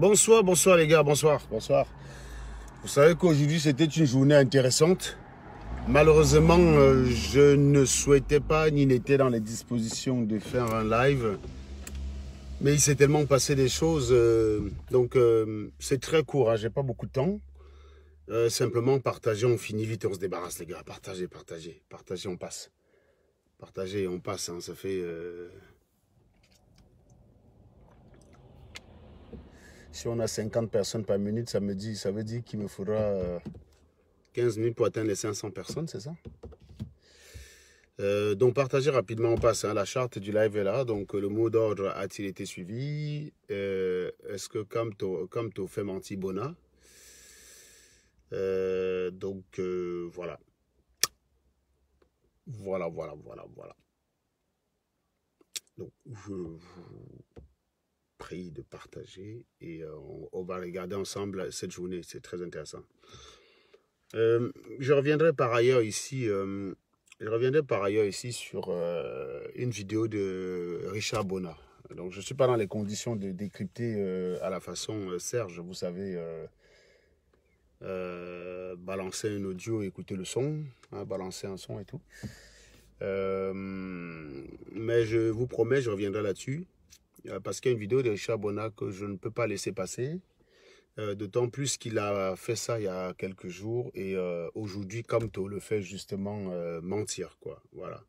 Bonsoir, bonsoir les gars, bonsoir, bonsoir. Vous savez qu'aujourd'hui c'était une journée intéressante. Malheureusement, je ne souhaitais pas ni n'étais dans les dispositions de faire un live. Mais il s'est tellement passé des choses, donc c'est très court, hein, j'ai pas beaucoup de temps. Simplement partager, on finit vite, on se débarrasse les gars. Partagez, partagez, partagez, on passe. Partagez, on passe, hein, ça fait... Si on a 50 personnes par minute, ça veut dire qu'il me faudra 15 minutes pour atteindre les 500 personnes, c'est ça? Donc partagez rapidement, on passe, hein, la charte du live est là, donc le mot d'ordre a-t-il été suivi? Est-ce que Kamto fait menti Bona? Voilà. Voilà. Donc je vous prie de partager et on va regarder ensemble cette journée, c'est très intéressant. Je reviendrai par ailleurs ici sur une vidéo de Richard Bona. Donc je ne suis pas dans les conditions de décrypter à la façon Serge, vous savez, balancer un audio, écouter le son, hein, balancer un son et tout. Mais je vous promets, je reviendrai là-dessus. Parce qu'il y a une vidéo de Richard Bona que je ne peux pas laisser passer. D'autant plus qu'il a fait ça il y a quelques jours. Et aujourd'hui, Kamto le fait justement mentir, quoi. Voilà.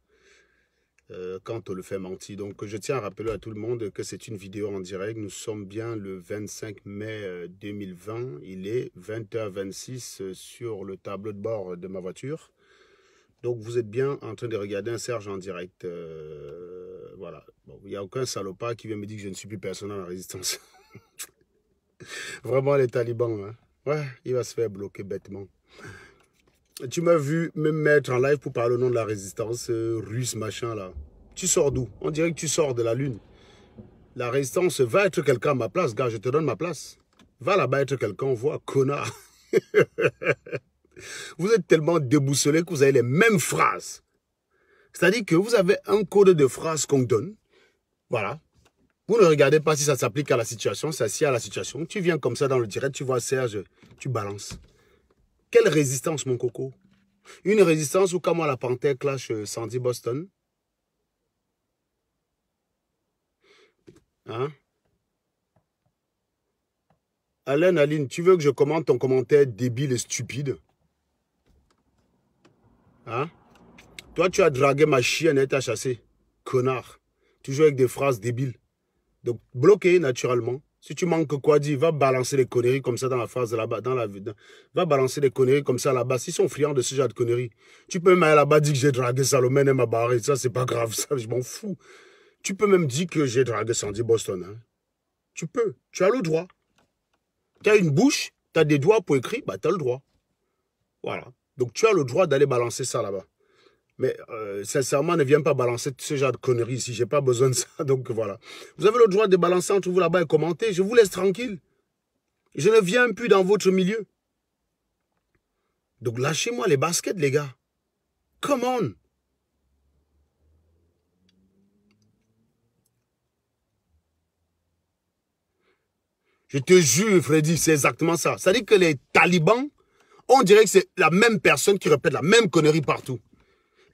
Kamto le fait mentir. Donc je tiens à rappeler à tout le monde que c'est une vidéo en direct. Nous sommes bien le 25 mai 2020. Il est 20h26 sur le tableau de bord de ma voiture. Donc vous êtes bien en train de regarder un Serge en direct. Voilà. Bon, il n'y a aucun salopard qui vient me dire que je ne suis plus personne dans la résistance. Vraiment les talibans, hein. Ouais, il va se faire bloquer bêtement. Tu m'as vu me mettre en live pour parler au nom de la résistance russe, machin là. Tu sors d'où? On dirait que tu sors de la lune. La résistance, va être quelqu'un à ma place, gars, je te donne ma place. Va là-bas être quelqu'un, on voit, connard. Vous êtes tellement déboussolé que vous avez les mêmes phrases. C'est-à-dire que vous avez un code de phrases qu'on donne. Voilà. Vous ne regardez pas si ça s'applique à la situation, ça s'y à la situation. Tu viens comme ça dans le direct, tu vois Serge, tu balances. Quelle résistance, mon coco? Une résistance où, comme la panthère clash Sandy Boston. Hein? Alain, Aline, tu veux que je commente ton commentaire débile et stupide? Hein? Toi, tu as dragué ma chienne et t'as chassé. Connard. Tu joues avec des phrases débiles. Donc, bloqué naturellement. Si tu manques quoi dire, va balancer des conneries comme ça dans la phrase de là-bas, va balancer des conneries comme ça là-bas. S'ils sont friands de ce genre de conneries, tu peux même aller là-bas dire que j'ai dragué Salomé et m'a barré. Ça, c'est pas grave, ça, je m'en fous. Tu peux même dire que j'ai dragué Sandy Boston. Hein. Tu peux. Tu as le droit. Tu as une bouche, tu as des doigts pour écrire, bah, tu as le droit. Voilà. Donc, tu as le droit d'aller balancer ça là-bas. Mais sincèrement, ne viens pas balancer ce genre de conneries ici. Je n'ai pas besoin de ça. Donc voilà. Vous avez le droit de balancer entre vous là-bas et commenter. Je vous laisse tranquille. Je ne viens plus dans votre milieu. Donc lâchez-moi les baskets, les gars. Come on. Je te jure, Freddy, c'est exactement ça. C'est-à-dire que les talibans, on dirait que c'est la même personne qui répète la même connerie partout.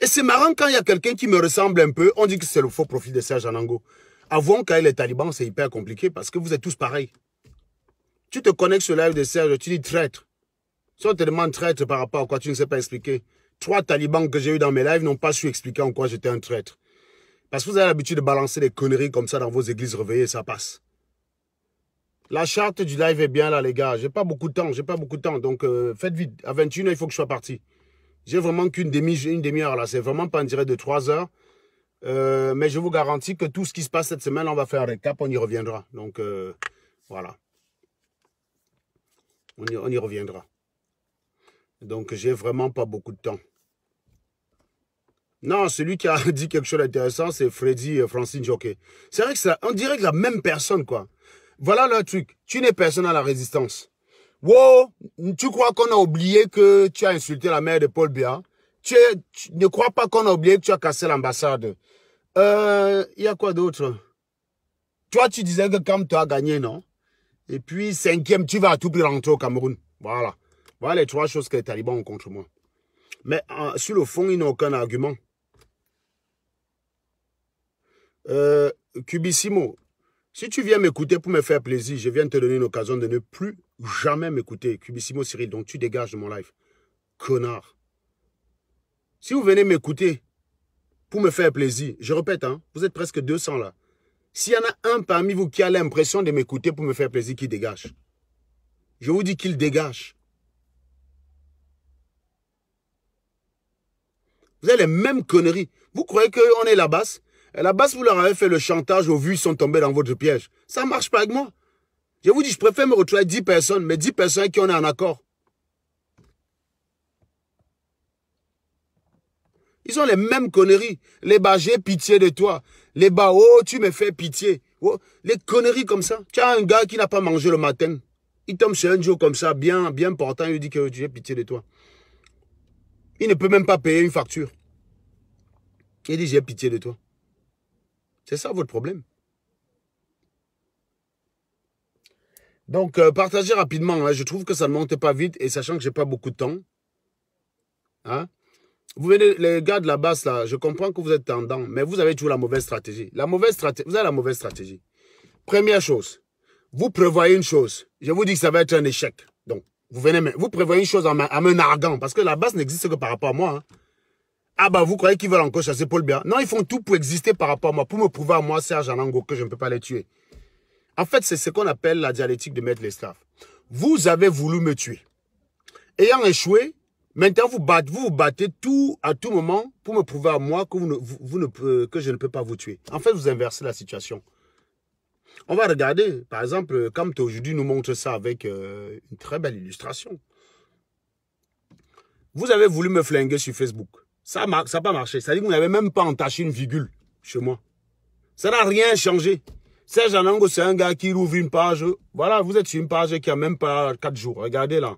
Et c'est marrant quand il y a quelqu'un qui me ressemble un peu, on dit que c'est le faux profil de Serge Anango. Avouons qu'avec les talibans, c'est hyper compliqué parce que vous êtes tous pareils. Tu te connectes sur le live de Serge, tu dis traître. Si on te demande traître par rapport à quoi tu ne sais pas expliquer. 3 talibans que j'ai eu dans mes lives n'ont pas su expliquer en quoi j'étais un traître. Parce que vous avez l'habitude de balancer des conneries comme ça dans vos églises réveillées, ça passe. La charte du live est bien là, les gars. J'ai pas beaucoup de temps, donc faites vite. À 21h, il faut que je sois parti. J'ai vraiment qu'une demi-heure là. C'est vraiment pas un direct de 3 heures. Mais je vous garantis que tout ce qui se passe cette semaine, on va faire un récap, on y reviendra. Donc, voilà. On y reviendra. Donc, j'ai vraiment pas beaucoup de temps. Non, celui qui a dit quelque chose d'intéressant, c'est Freddy Francine Jockey. C'est vrai que ça, on dirait que la même personne, quoi. Voilà le truc. Tu n'es personne à la résistance. Wow, tu crois qu'on a oublié que tu as insulté la mère de Paul Biya? Tu ne crois pas qu'on a oublié que tu as cassé l'ambassade? Il y a quoi d'autre? Toi, tu disais que Kamto a gagné, non? Et puis, cinquième, tu vas à tout prix rentrer au Cameroun. Voilà. Voilà les 3 choses que les talibans ont contre moi. Mais sur le fond, ils n'ont aucun argument. Cubissimo, si tu viens m'écouter pour me faire plaisir, je viens te donner une occasion de ne plus jamais m'écouter. Cubissimo Cyril, donc tu dégages de mon live. Connard. Si vous venez m'écouter pour me faire plaisir, je répète, hein, vous êtes presque 200 là. S'il y en a un parmi vous qui a l'impression de m'écouter pour me faire plaisir, qu'il dégage. Je vous dis qu'il dégage. Vous avez les mêmes conneries. Vous croyez qu'on est la basse? La basse, vous leur avez fait le chantage aux vues, ils sont tombés dans votre piège. Ça ne marche pas avec moi. Je vous dis, je préfère me retrouver avec 10 personnes, mais 10 personnes qui on est en accord. Ils ont les mêmes conneries. Les bas, j'ai pitié de toi. Les bas, oh, tu me fais pitié. Oh, les conneries comme ça. Tu as un gars qui n'a pas mangé le matin. Il tombe sur un jour comme ça, bien portant, il lui dit que j'ai pitié de toi. Il ne peut même pas payer une facture. Il dit, j'ai pitié de toi. C'est ça votre problème. Donc, partagez rapidement. Hein. Je trouve que ça ne monte pas vite et sachant que je n'ai pas beaucoup de temps. Hein? Vous venez, les gars de la basse, là, je comprends que vous êtes tendant, mais vous avez toujours la mauvaise stratégie. Vous avez la mauvaise stratégie. Première chose, vous prévoyez une chose. Je vous dis que ça va être un échec. Donc, vous prévoyez une chose en me narguant, parce que la basse n'existe que par rapport à moi. Hein. Ah bah, vous croyez qu'ils veulent encore chasser Paul Biya? Non, ils font tout pour exister par rapport à moi, pour me prouver à moi, Serge Anango, que je ne peux pas les tuer. En fait, c'est ce qu'on appelle la dialectique de Maître Lesclave. Vous avez voulu me tuer. Ayant échoué, maintenant vous vous battez à tout moment pour me prouver à moi que, que je ne peux pas vous tuer. En fait, vous inversez la situation. On va regarder, par exemple, Kamto aujourd'hui nous montre ça avec une très belle illustration. Vous avez voulu me flinguer sur Facebook. Ça n'a pas marché. Ça veut dire que vous n'avez même pas entaché une virgule chez moi. Ça n'a rien changé. Serge Anango, c'est un gars qui rouvre une page. Voilà, vous êtes sur une page qui n'a même pas 4 jours. Regardez là.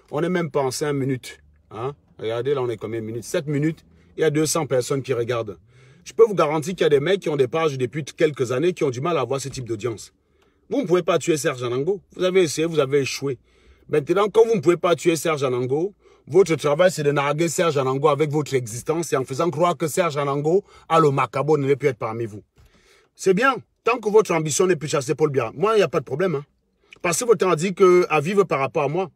On n'est même pas en 5 minutes. Hein? Regardez là, on est combien de minutes? 7 minutes. Il y a 200 personnes qui regardent. Je peux vous garantir qu'il y a des mecs qui ont des pages depuis quelques années qui ont du mal à avoir ce type d'audience. Vous ne pouvez pas tuer Serge Anango. Vous avez essayé, vous avez échoué. Maintenant, quand vous ne pouvez pas tuer Serge Anango, votre travail, c'est de narguer Serge Anango avec votre existence et en faisant croire que Serge Anango a le macabo ne peut être parmi vous. C'est bien. Tant que votre ambition n'est plus chasser Paul Biya, moi, il n'y a pas de problème. Hein. Passez votre temps à dire qu'à vivre par rapport à moi.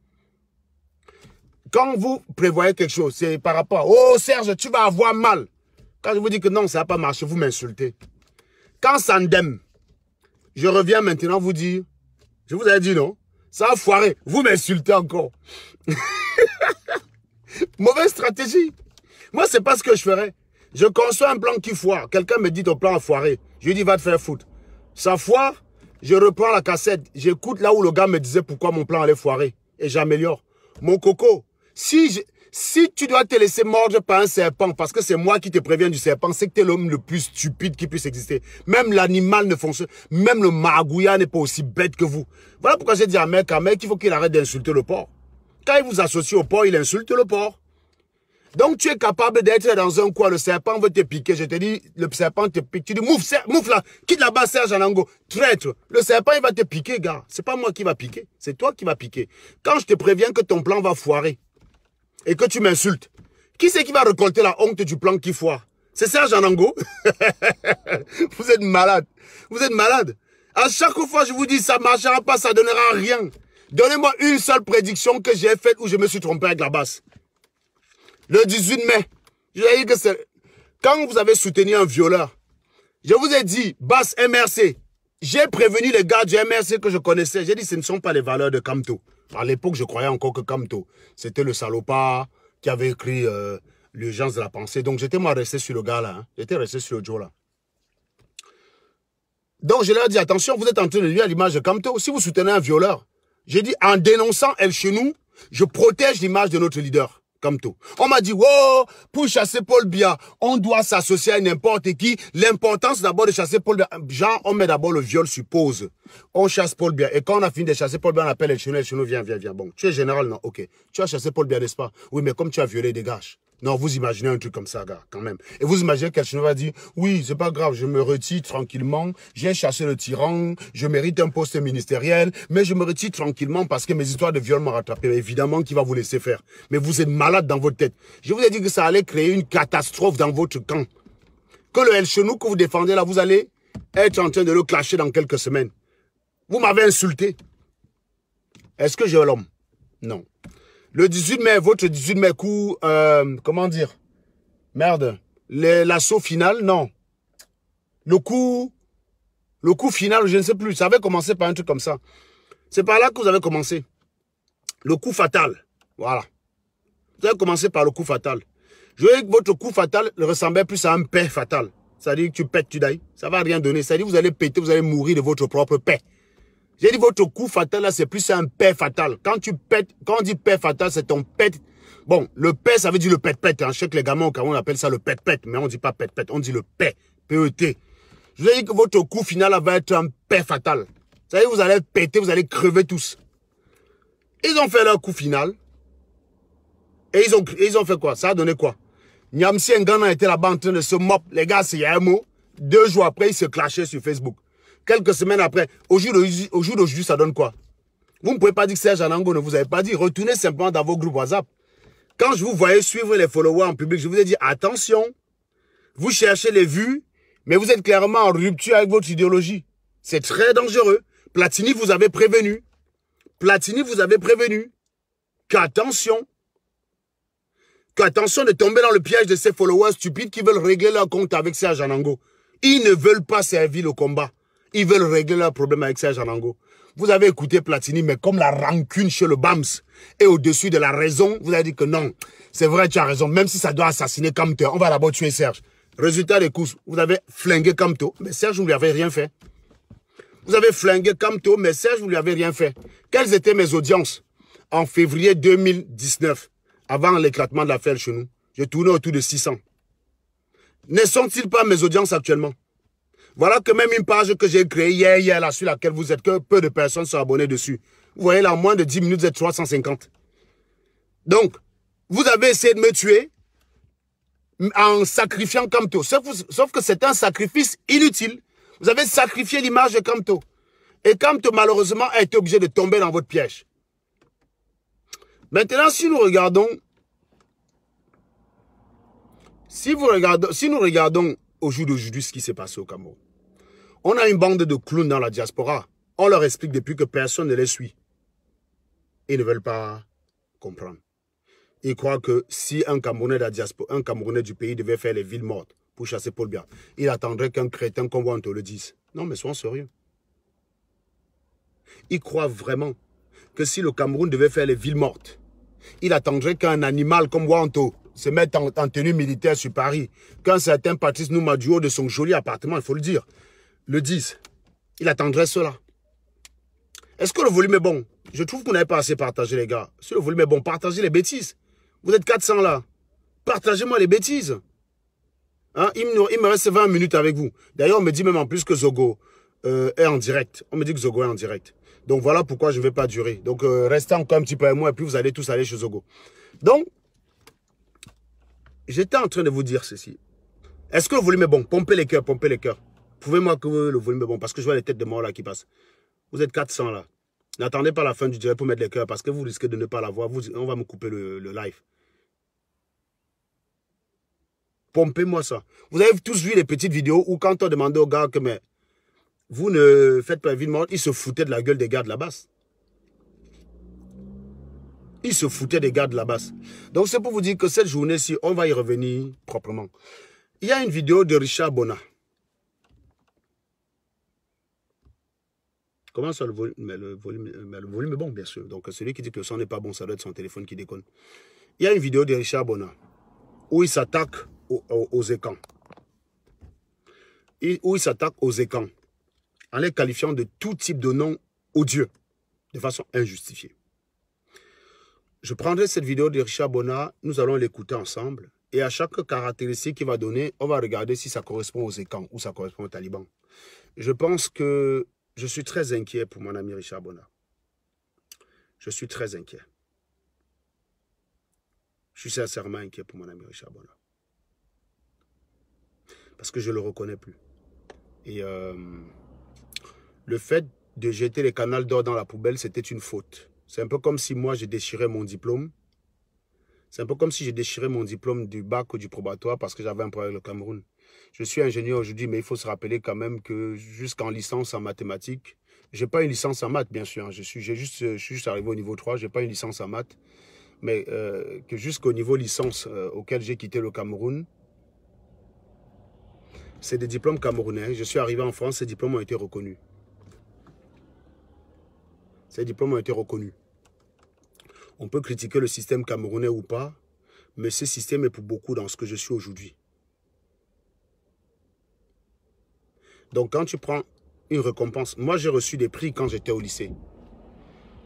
Quand vous prévoyez quelque chose, c'est par rapport à « Oh Serge, tu vas avoir mal ». Quand je vous dis que non, ça n'a pas marché, vous m'insultez. Quand Sandem, je reviens maintenant vous dire, je vous avais dit non, ça a foiré, vous m'insultez encore. Mauvaise stratégie. Moi, c'est pas ce que je ferais. Je conçois un plan qui foire. Quelqu'un me dit ton plan a foiré. Je lui dis va te faire foutre. Ça foire, je reprends la cassette. J'écoute là où le gars me disait pourquoi mon plan allait foirer. Et j'améliore. Mon coco, si tu dois te laisser mordre par un serpent, parce que c'est moi qui te préviens du serpent, c'est que tu es l'homme le plus stupide qui puisse exister. Même l'animal ne fonctionne. Même le maragouilla n'est pas aussi bête que vous. Voilà pourquoi j'ai dit à un mec qu'il faut qu'il arrête d'insulter le porc. Quand il vous associe au porc, il insulte le porc. Donc tu es capable d'être dans un coin, le serpent veut te piquer. Je te dis, le serpent te pique. Tu dis, mouffe là, quitte là-bas Serge Anango, traître. Le serpent, il va te piquer, gars. C'est pas moi qui va piquer, c'est toi qui va piquer. Quand je te préviens que ton plan va foirer et que tu m'insultes, qui c'est qui va récolter la honte du plan qui foire? C'est Serge Anango. Vous êtes malade. Vous êtes malade. À chaque fois, je vous dis, ça ne marchera pas, ça ne donnera rien. Donnez-moi une seule prédiction que j'ai faite où je me suis trompé avec la basse. Le 18 mai, je vous ai dit que c'est... Quand vous avez soutenu un violeur, je vous ai dit, basse MRC, j'ai prévenu les gars du MRC que je connaissais. J'ai dit, ce ne sont pas les valeurs de Kamto. À l'époque, je croyais encore que Kamto, c'était le salopard qui avait écrit l'urgence de la pensée. Donc, j'étais moi resté sur le gars là. Hein. J'étais resté sur le Joe là. Donc, je leur ai dit, attention, vous êtes en train de lire l'image de Kamto. Si vous soutenez un violeur, j'ai dit, en dénonçant El Chenou, je protège l'image de notre leader. Kamto. On m'a dit, oh, pour chasser Paul Biya, on doit s'associer à n'importe qui. L'importance d'abord de chasser Paul Biya. Genre, on met d'abord le viol sur pause. On chasse Paul Biya. Et quand on a fini de chasser Paul Biya, on appelle El Chenou, viens. Bon, tu es général, non? Ok. Tu as chassé Paul Biya, n'est-ce pas? Oui, mais comme tu as violé, dégage. Non, vous imaginez un truc comme ça, gars, quand même. Et vous imaginez quelqu'un va dire, oui, c'est pas grave, je me retire tranquillement, j'ai chassé le tyran, je mérite un poste ministériel, mais je me retire tranquillement parce que mes histoires de viol m'ont rattrapé. Évidemment qu'il va vous laisser faire. Mais vous êtes malade dans votre tête. Je vous ai dit que ça allait créer une catastrophe dans votre camp. Que le El Chenou que vous défendez là, vous allez être en train de le clasher dans quelques semaines. Vous m'avez insulté. Est-ce que j'ai l'homme? Non. Le 18 mai, votre 18 mai coup, comment dire? Merde. L'assaut final, non. Le coup final, je ne sais plus. Ça avait commencé par un truc comme ça. C'est par là que vous avez commencé. Le coup fatal. Voilà. Vous avez commencé par le coup fatal. Je voyais que votre coup fatal ressemblait plus à un paix fatal. C'est-à-dire que tu pètes, tu dailles. Ça ne va rien donner. C'est-à-dire que vous allez péter, vous allez mourir de votre propre paix. J'ai dit votre coup fatal là, c'est plus un paix fatal. Quand tu pètes, quand on dit paix fatal, c'est ton pète. Bon, le paix, ça veut dire le pète-pète. Hein. Je sais que les gamins au Cameroun appellent ça le pète-pète, mais on ne dit pas pète-pète, on dit le paix, P-E-T. Je vous ai dit que votre coup final là, va être un paix fatal. C'est-à-dire que vous allez péter, vous allez crever tous. Ils ont fait leur coup final. Et ils ont fait quoi? Ça a donné quoi? Nyamsi Ngana était là-bas en train de se mop. Les gars, c'est un mot. 2 jours après, ils se clashaient sur Facebook. Quelques semaines après, au jour d'aujourd'hui, ça donne quoi? Vous ne pouvez pas dire que Serge Anango ne vous avez pas dit. Retournez simplement dans vos groupes WhatsApp. Quand je vous voyais suivre les followers en public, je vous ai dit, attention, vous cherchez les vues, mais vous êtes clairement en rupture avec votre idéologie. C'est très dangereux. Platini vous avait prévenu. Platini vous avait prévenu. Qu'attention de tomber dans le piège de ces followers stupides qui veulent régler leur compte avec Serge Anango. Ils ne veulent pas servir le combat. Ils veulent régler leur problème avec Serge Anango. Vous avez écouté Platini, mais comme la rancune chez le BAMS est au-dessus de la raison, vous avez dit que non, c'est vrai, tu as raison, même si ça doit assassiner Kamto, on va d'abord tuer Serge. Résultat des courses, vous avez flingué Kamto, mais Serge, vous ne lui avez rien fait. Vous avez flingué Kamto, mais Serge, vous ne lui avez rien fait. Quelles étaient mes audiences en février 2019, avant l'éclatement de l'affaire chez nous? Je tournais autour de 600. Ne sont-ils pas mes audiences actuellement? Voilà que même une page que j'ai créée hier là, sur laquelle vous êtes, que peu de personnes sont abonnées dessus. Vous voyez là, en moins de 10 minutes, vous êtes 350. Donc, vous avez essayé de me tuer en sacrifiant Kamto. Sauf que c'est un sacrifice inutile. Vous avez sacrifié l'image de Kamto. Et Kamto, malheureusement, a été obligé de tomber dans votre piège. Maintenant, si nous regardons au jour d'aujourd'hui ce qui s'est passé au Cameroun, on a une bande de clowns dans la diaspora. On leur explique depuis que personne ne les suit. Ils ne veulent pas comprendre. Ils croient que si un Camerounais de la diaspora, un Camerounais du pays devait faire les villes mortes pour chasser Paul Biya, il attendrait qu'un crétin comme moi on te le dise. Non, mais soyons sérieux. Ils croient vraiment que si le Cameroun devait faire les villes mortes, il attendrait qu'un animal comme Wanto se mette en tenue militaire sur Paris, qu'un certain Patrice Nouma du haut de son joli appartement, il faut le dire, le dise. Il attendrait cela. Est-ce que le volume est bon? Je trouve qu'on n'avait pas assez partagé, les gars. Si le volume est bon, partagez les bêtises. Vous êtes 400 là. Partagez-moi les bêtises. Hein? Il me reste 20 minutes avec vous. D'ailleurs, on me dit même en plus que Zogo est en direct. On me dit que Zogo est en direct. Donc voilà pourquoi je ne vais pas durer. Donc restez encore un petit peu avec moi et puis vous allez tous aller chez Zogo. Donc, j'étais en train de vous dire ceci. Est-ce que le volume est bon? Pompez les cœurs, pompez les cœurs. Prouvez-moi que le volume est bon parce que je vois les têtes de morts là qui passent. Vous êtes 400 là. N'attendez pas la fin du direct pour mettre les cœurs parce que vous risquez de ne pas la voir. On va me couper le live. Pompez-moi ça. Vous avez tous vu les petites vidéos où quand on demandait aux gars que mais vous ne faites pas la vie de mort, ils se foutaient de la gueule des gars de la basse. Ils se foutaient des gars de la basse. Donc c'est pour vous dire que cette journée-ci, on va y revenir proprement. Il y a une vidéo de Richard Bona. Comment ça, le volume? Mais le volume est bon, bien sûr. Donc celui qui dit que le son n'est pas bon, ça doit être son téléphone qui déconne. Il y a une vidéo de Richard Bona où il s'attaque aux écans. Où il s'attaque aux écans en les qualifiant de tout type de nom odieux, de façon injustifiée. Je prendrai cette vidéo de Richard Bona, nous allons l'écouter ensemble. Et à chaque caractéristique qu'il va donner, on va regarder si ça correspond aux écans ou ça correspond aux talibans. Je pense que je suis très inquiet pour mon ami Richard Bona. Je suis très inquiet. Je suis sincèrement inquiet pour mon ami Richard Bona. Parce que je ne le reconnais plus. Et le fait de jeter les canals d'or dans la poubelle, c'était une faute. C'est un peu comme si moi, j'ai déchiré mon diplôme. C'est un peu comme si j'ai déchiré mon diplôme du bac ou du probatoire parce que j'avais un problème avec le Cameroun. Je suis ingénieur aujourd'hui, mais il faut se rappeler quand même que jusqu'en licence en mathématiques, je n'ai pas une licence en maths, bien sûr. Je suis juste arrivé au niveau 3, je n'ai pas une licence en maths. Mais que jusqu'au niveau licence auquel j'ai quitté le Cameroun, c'est des diplômes camerounais. Je suis arrivé en France, ces diplômes ont été reconnus. Ces diplômes ont été reconnus. On peut critiquer le système camerounais ou pas, mais ce système est pour beaucoup dans ce que je suis aujourd'hui. Donc quand tu prends une récompense, moi j'ai reçu des prix quand j'étais au lycée.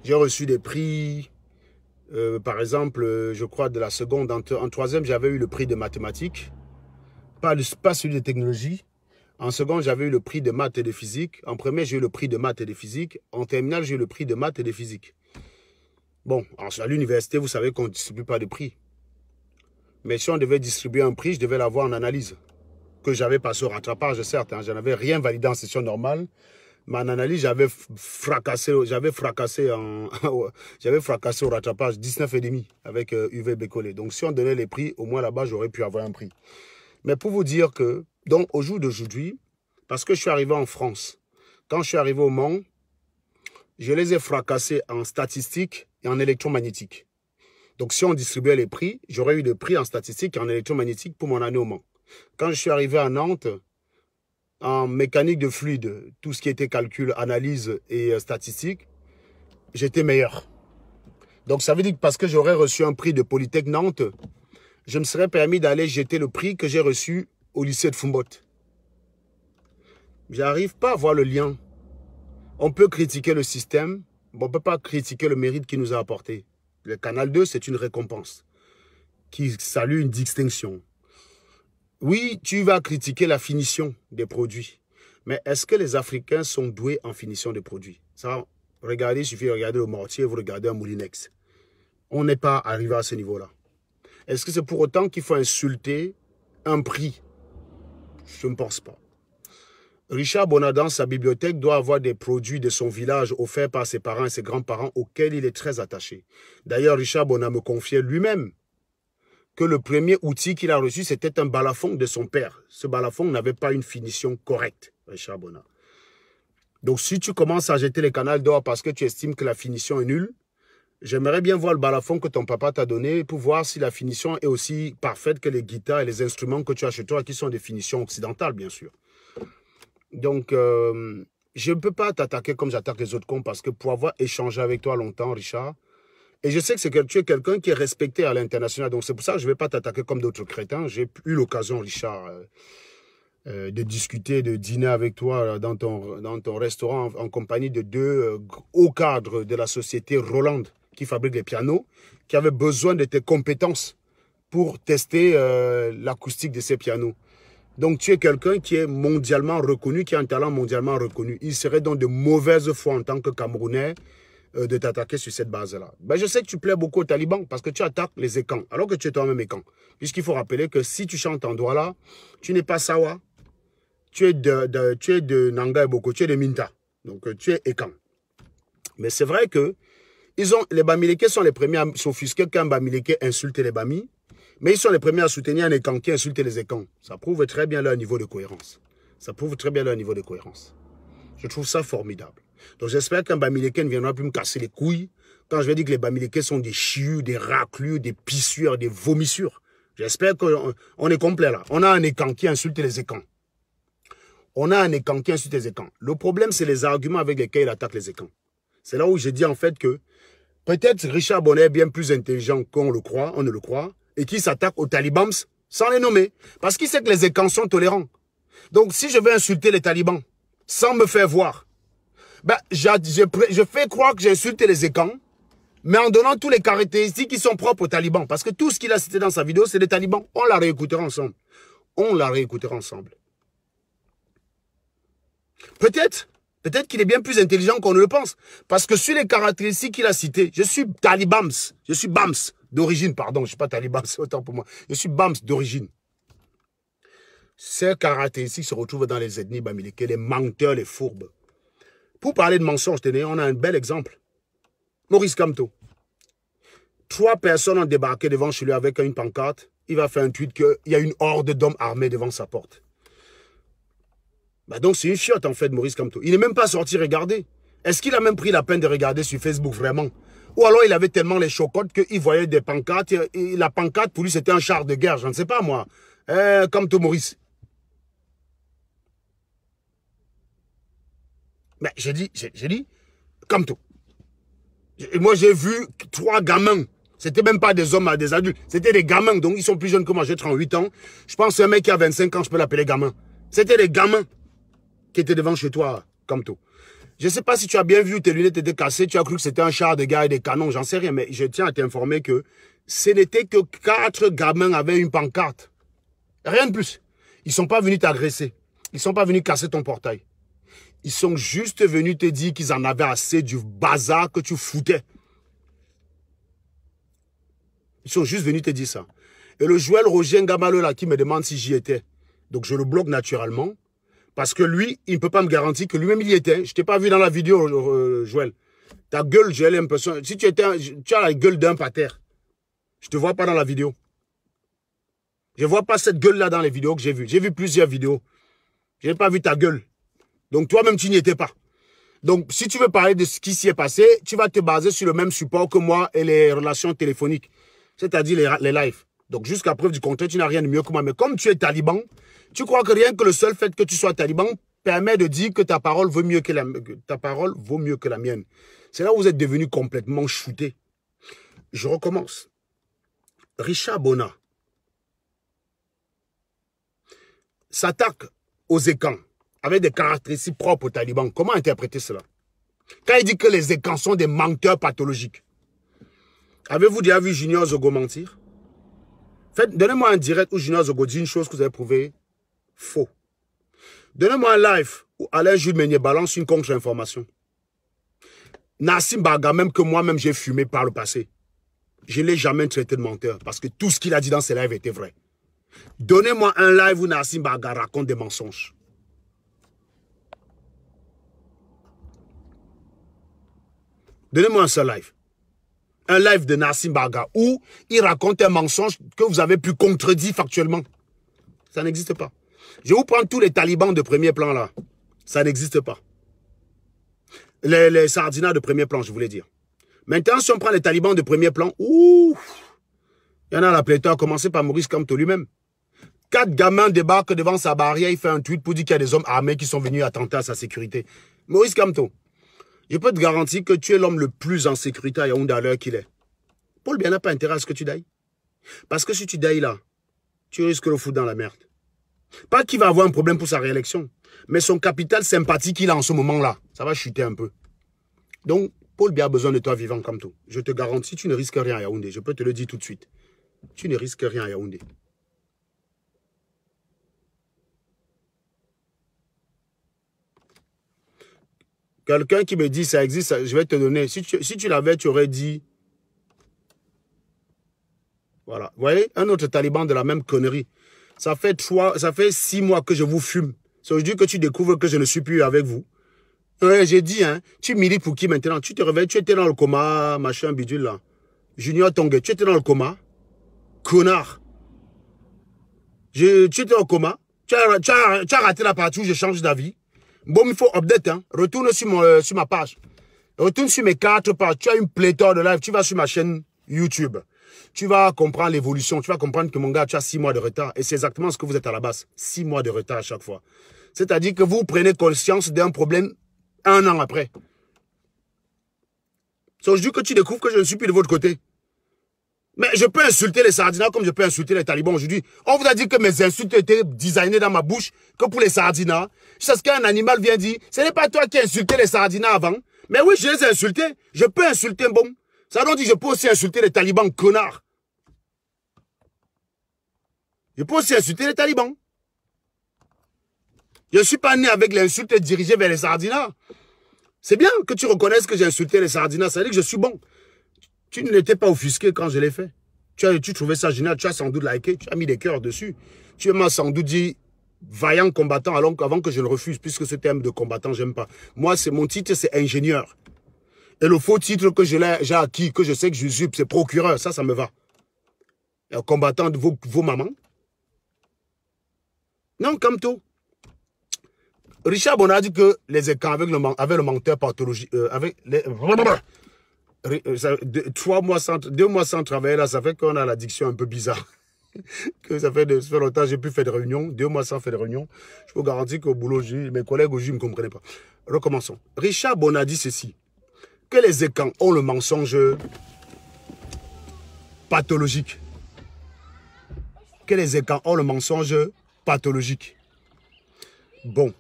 J'ai reçu des prix, par exemple, je crois de la seconde, en troisième j'avais eu le prix de mathématiques, pas celui de technologie. En seconde j'avais eu le prix de maths et de physique. En premier j'ai eu le prix de maths et de physique. En terminale j'ai eu le prix de maths et de physique. Bon, à l'université, vous savez qu'on ne distribue pas de prix. Mais si on devait distribuer un prix, je devais l'avoir en analyse. Que j'avais passé au rattrapage, certes. Hein, je n'avais rien validé en session normale. Mais en analyse, j'avais fracassé au rattrapage 19,5 avec UV Bécolé. Donc si on donnait les prix, au moins là-bas, j'aurais pu avoir un prix. Mais pour vous dire que, donc au jour d'aujourd'hui, parce que je suis arrivé en France, quand je suis arrivé au Mans, je les ai fracassés en statistique et en électromagnétique. Donc, si on distribuait les prix, j'aurais eu des prix en statistique et en électromagnétique pour mon année au Mans. Quand je suis arrivé à Nantes, en mécanique de fluide, tout ce qui était calcul, analyse et statistique, j'étais meilleur. Donc, ça veut dire que parce que j'aurais reçu un prix de Polytech Nantes, je me serais permis d'aller jeter le prix que j'ai reçu au lycée de Fumbotte. J'arrive pas à voir le lien. On peut critiquer le système, mais on ne peut pas critiquer le mérite qu'il nous a apporté. Le Canal 2, c'est une récompense qui salue une distinction. Oui, tu vas critiquer la finition des produits, mais est-ce que les Africains sont doués en finition des produits? Ça, regardez, il suffit de regarder le mortier, vous regardez un Moulinex. On n'est pas arrivé à ce niveau-là. Est-ce que c'est pour autant qu'il faut insulter un prix? Je ne pense pas. Richard Bona, dans sa bibliothèque, doit avoir des produits de son village offerts par ses parents et ses grands-parents auxquels il est très attaché. D'ailleurs, Richard Bona me confiait lui-même que le premier outil qu'il a reçu, c'était un balafon de son père. Ce balafon n'avait pas une finition correcte, Richard Bona. Donc, si tu commences à jeter les canals d'or parce que tu estimes que la finition est nulle, j'aimerais bien voir le balafon que ton papa t'a donné pour voir si la finition est aussi parfaite que les guitares et les instruments que tu as chez toi, qui sont des finitions occidentales, bien sûr. Donc, je ne peux pas t'attaquer comme j'attaque les autres cons parce que pour avoir échangé avec toi longtemps, Richard, et je sais que tu es quelqu'un qui est respecté à l'international, donc c'est pour ça que je ne vais pas t'attaquer comme d'autres crétins. J'ai eu l'occasion, Richard, de discuter, de dîner avec toi dans ton restaurant en compagnie de deux hauts cadres de la société Roland qui fabrique les pianos, qui avaient besoin de tes compétences pour tester l'acoustique de ces pianos. Donc, tu es quelqu'un qui est mondialement reconnu, qui a un talent mondialement reconnu. Il serait donc de mauvaise foi en tant que Camerounais de t'attaquer sur cette base-là. Ben, je sais que tu plais beaucoup aux talibans parce que tu attaques les écans, alors que tu es toi-même écan. Puisqu'il faut rappeler que si tu chantes en Douala, tu n'es pas Sawa, tu es de Nanga et Boko, tu es de Minta. Donc, tu es écan. Mais c'est vrai que les Bamileke sont les premiers à s'offusquer qu'un Bamileke insulte les Bamis. Mais ils sont les premiers à soutenir un écan qui insulte les écans. Ça prouve très bien leur niveau de cohérence. Ça prouve très bien leur niveau de cohérence. Je trouve ça formidable. Donc j'espère qu'un Bamileke ne viendra plus me casser les couilles quand je vais dire que les Bamileke sont des chius, des raclures, des pissueurs, des vomissures. J'espère qu'on est complet là. On a un écan qui insulte les écans. On a un écan qui insulte les écans. Le problème, c'est les arguments avec lesquels il attaque les écans. C'est là où j'ai dit en fait que peut-être Richard Bona est bien plus intelligent qu'on le croit, on ne le croit, et qui s'attaque aux talibans sans les nommer. Parce qu'il sait que les écans sont tolérants. Donc, si je veux insulter les talibans sans me faire voir, ben, je fais croire que j'ai insulté les écans, mais en donnant tous les caractéristiques qui sont propres aux talibans. Parce que tout ce qu'il a cité dans sa vidéo, c'est des talibans. On la réécoutera ensemble. On la réécoutera ensemble. Peut-être qu'il est bien plus intelligent qu'on ne le pense. Parce que sur les caractéristiques qu'il a citées, je suis talibams, je suis bams. D'origine, pardon, je ne suis pas taliban, c'est autant pour moi. Je suis Bams d'origine. Ces caractéristiques se retrouvent dans les ethnies bamileke, les menteurs, les fourbes. Pour parler de mensonges, on a un bel exemple. Maurice Kamto. 3 personnes ont débarqué devant chez lui avec une pancarte. Il va faire un tweet qu'il y a une horde d'hommes armés devant sa porte. Bah donc c'est une chiotte en fait, Maurice Kamto. Il n'est même pas sorti regarder. Est-ce qu'il a même pris la peine de regarder sur Facebook vraiment? Ou alors il avait tellement les chocottes qu'il voyait des pancartes. Et la pancarte pour lui c'était un char de guerre, je ne sais pas moi. Kamto Maurice. Mais j'ai dit, Kamto. Moi j'ai vu 3 gamins. C'était même pas des hommes, des adultes. C'était des gamins. Donc, ils sont plus jeunes que moi. J'ai 38 ans. Je pense qu'un mec qui a 25 ans, je peux l'appeler gamin. C'était des gamins qui étaient devant chez toi, Kamto. Je ne sais pas si tu as bien vu, tes lunettes étaient cassées. Tu as cru que c'était un char de guerre et des canons. J'en sais rien. Mais je tiens à t'informer que ce n'était que 4 gamins avaient une pancarte. Rien de plus. Ils ne sont pas venus t'agresser. Ils ne sont pas venus casser ton portail. Ils sont juste venus te dire qu'ils en avaient assez du bazar que tu foutais. Ils sont juste venus te dire ça. Et le Joël Roger Ngamalo là qui me demande si j'y étais. Donc je le bloque naturellement. Parce que lui, il ne peut pas me garantir que lui-même il y était. Je ne t'ai pas vu dans la vidéo, Joël. Ta gueule, j'ai l'impression. Si tu as la gueule d'un pater. Je ne te vois pas dans la vidéo. Je ne vois pas cette gueule-là dans les vidéos que j'ai vues. J'ai vu plusieurs vidéos. Je n'ai pas vu ta gueule. Donc toi-même, tu n'y étais pas. Donc si tu veux parler de ce qui s'y est passé, tu vas te baser sur le même support que moi et les relations téléphoniques. C'est-à-dire les lives. Donc jusqu'à preuve du contraire, tu n'as rien de mieux que moi. Mais comme tu es taliban, tu crois que rien que le seul fait que tu sois taliban permet de dire que ta parole vaut mieux que la mienne. C'est là où vous êtes devenus complètement shootés. Je recommence. Richard Bona s'attaque aux écans avec des caractéristiques propres aux talibans. Comment interpréter cela? Quand il dit que les écans sont des menteurs pathologiques. Avez-vous déjà vu Junior Zogo mentir? Donnez-moi un direct où Junior Zogo dit une chose que vous avez prouvé faux. Donnez-moi un live où Alain Jules Meunier balance une contre-information. Nassim Baga, même que moi-même j'ai fumé par le passé. Je ne l'ai jamais traité de menteur parce que tout ce qu'il a dit dans ses lives était vrai. Donnez-moi un live où Nassim Baga raconte des mensonges. Donnez-moi un seul live. Un live de Nassim Baga où il raconte un mensonge que vous avez pu contredire factuellement. Ça n'existe pas. Je vais vous prendre tous les talibans de premier plan là. Ça n'existe pas. Les sardinas de premier plan, je voulais dire. Maintenant, si on prend les talibans de premier plan, ouh, il y en a la pléthore, à commencer par Maurice Kamto lui-même. 4 gamins débarquent devant sa barrière, il fait un tweet pour dire qu'il y a des hommes armés qui sont venus attenter à sa sécurité. Maurice Kamto, je peux te garantir que tu es l'homme le plus en sécurité à Yaoundé à l'heure qu'il est. Paul Biya n'a pas intérêt à ce que tu dailles. Parce que si tu dailles là, tu risques de le foutre dans la merde. Pas qu'il va avoir un problème pour sa réélection, mais son capital sympathique qu'il a en ce moment-là, ça va chuter un peu. Donc, Paul Biya a besoin de toi vivant comme tout. Je te garantis, tu ne risques rien à Yaoundé. Je peux te le dire tout de suite. Tu ne risques rien à Yaoundé. Quelqu'un qui me dit ça existe, je vais te donner. Si tu l'avais, tu aurais dit. Voilà. Vous voyez, un autre taliban de la même connerie. Ça fait 6 mois que je vous fume. C'est aujourd'hui que tu découvres que je ne suis plus avec vous. Ouais, j'ai dit, hein, tu milites pour qui maintenant? Tu te réveilles, tu étais dans le coma, machin, bidule là. Junior Tongue, tu étais dans le coma. Connard. Tu étais dans le coma. Tu as raté la partie où je change d'avis. Bon, il faut update, hein. Retourne sur ma page. Retourne sur mes 4 pages. Tu as une pléthore de live. Tu vas sur ma chaîne YouTube. Tu vas comprendre l'évolution. Tu vas comprendre que mon gars, tu as 6 mois de retard. Et c'est exactement ce que vous êtes à la base. 6 mois de retard à chaque fois. C'est-à-dire que vous prenez conscience d'un problème 1 an après. C'est aujourd'hui que tu découvres que je ne suis plus de votre côté. Mais je peux insulter les sardinas comme je peux insulter les talibans aujourd'hui. On vous a dit que mes insultes étaient designées dans ma bouche que pour les sardinas. C'est ce qu'un animal vient dire. Ce n'est pas toi qui as insulté les sardinas avant. Mais oui, je les ai insultés. Je peux insulter un bon. Ça donc dit que je peux aussi insulter les talibans, connards. Je peux aussi insulter les talibans. Je ne suis pas né avec l'insulte dirigée vers les sardinas. C'est bien que tu reconnaisses que j'ai insulté les sardinas. Ça veut dire que je suis bon. Tu n'étais pas offusqué quand je l'ai fait. Tu trouvais ça génial, tu as sans doute liké, tu as mis des cœurs dessus. Tu m'as sans doute dit vaillant combattant avant que je le refuse, puisque ce terme de combattant, j'aime pas. Moi, mon titre, c'est ingénieur. Et le faux titre que j'ai acquis, que je sais que j'usurpe, c'est procureur. Ça me va. Et combattant de vos mamans. Non, comme tout. Richard Bona a dit que les écrans avec le menteur pathologique, avec les... 2 mois sans travailler, là, ça fait qu'on a l'addiction un peu bizarre. Que ça fait longtemps que j'ai pu faire des réunions, 2 mois sans faire de réunions. Je peux garantir qu'au boulot, mes collègues au ne me comprenaient pas. Recommençons. Richard Bona a dit ceci, que les écrans ont le mensonge pathologique. Que les écrans ont le mensonge pathologique. Bon.